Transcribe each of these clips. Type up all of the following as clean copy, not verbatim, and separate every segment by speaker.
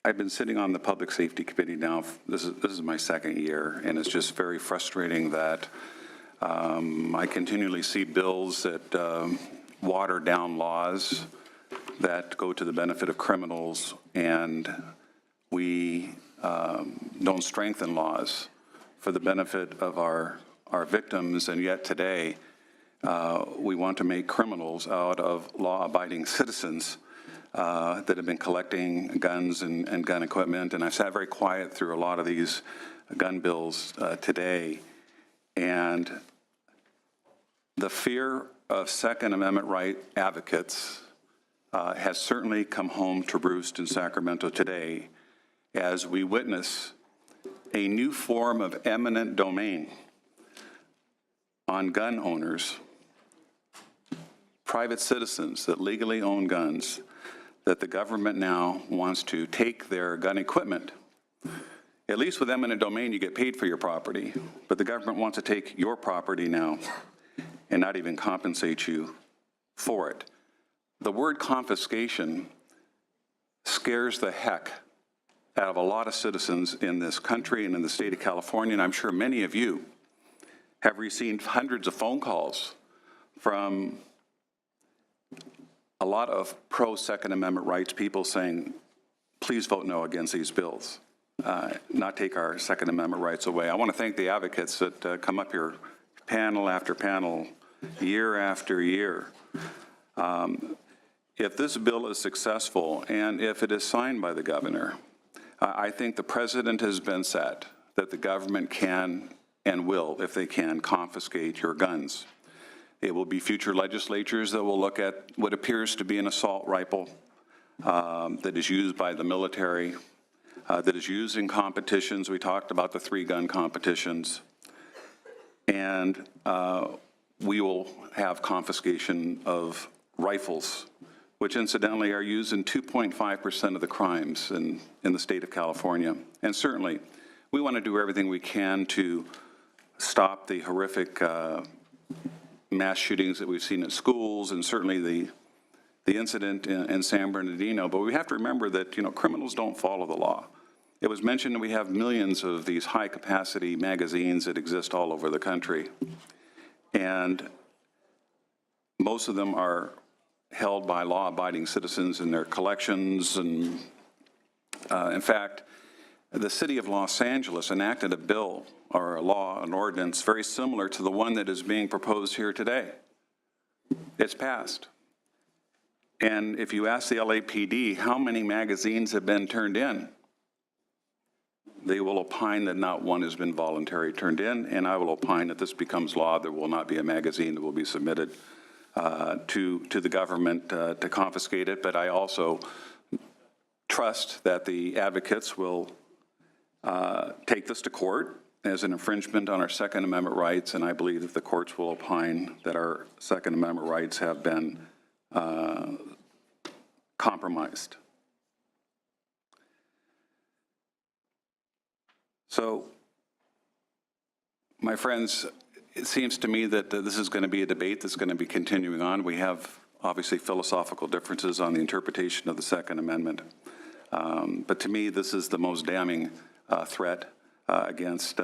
Speaker 1: I've been sitting on the Public Safety Committee now. This is my second year, and it's just very frustrating that I continually see bills that water down laws that go to the benefit of criminals, and we don't strengthen laws for the benefit of our victims, and yet today we want to make criminals out of law-abiding citizens that have been collecting guns and gun equipment. And I've sat very quiet through a lot of these gun bills today, and the fear of Second Amendment right advocates has certainly come home to roost in Sacramento today as we witness a new form of eminent domain on gun owners, private citizens that legally own guns, that the government now wants to take their gun equipment. At least with eminent domain, you get paid for your property, but the government wants to take your property now and not even compensate you for it. The word confiscation scares the heck out of a lot of citizens in this country and in the state of California, and I'm sure many of you have received hundreds of phone calls from a lot of pro-Second Amendment rights people saying, please vote no against these bills, not take our Second Amendment rights away. I want to thank the advocates that come up here panel after panel, year after year. If this bill is successful and if it is signed by the governor, I think the precedent has been set that the government can and will, if they can, confiscate your guns. It will be future legislatures that will look at what appears to be an assault rifle that is used by the military, that is used in competitions. We talked about the 3-gun competitions. And we will have confiscation of rifles, which incidentally are used in 2.5% of the crimes in the state of California. And certainly, we want to do everything we can to stop the horrific mass shootings that we've seen at schools, and certainly the incident in San Bernardino. But we have to remember that, you know, criminals don't follow the law. It was mentioned that we have millions of these high-capacity magazines that exist all over the country, and most of them are held by law-abiding citizens in their collections. And in fact, the city of Los Angeles enacted a bill or a law, an ordinance very similar to the one that is being proposed here today. It's passed. And if you ask the LAPD how many magazines have been turned in, they will opine that not one has been voluntarily turned in, and I will opine that this becomes law. There will not be a magazine that will be submitted to the government to confiscate it. But I also trust that the advocates will take this to court as an infringement on our Second Amendment rights, and I believe that the courts will opine that our Second Amendment rights have been compromised. So, my friends, it seems to me that this is going to be a debate that's going to be continuing on. We have obviously philosophical differences on the interpretation of the Second Amendment. But to me, this is the most damning threat against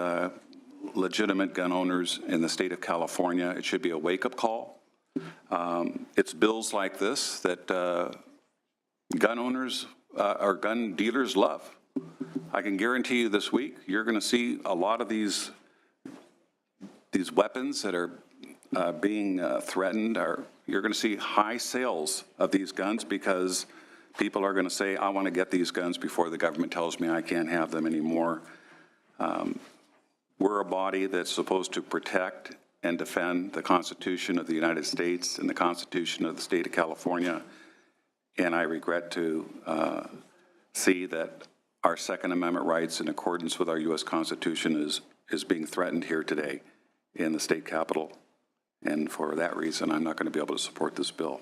Speaker 1: legitimate gun owners in the state of California. It should be a wake-up call. It's bills like this that gun owners or gun dealers love. I can guarantee you this week, you're going to see a lot of these weapons that are being threatened. You're going to see high sales of these guns because people are going to say, I want to get these guns before the government tells me I can't have them anymore. We're a body that's supposed to protect and defend the Constitution of the United States and the Constitution of the state of California. And I regret to see that our Second Amendment rights in accordance with our U.S. Constitution is being threatened here today in the state capitol. And for that reason, I'm not going to be able to support this bill.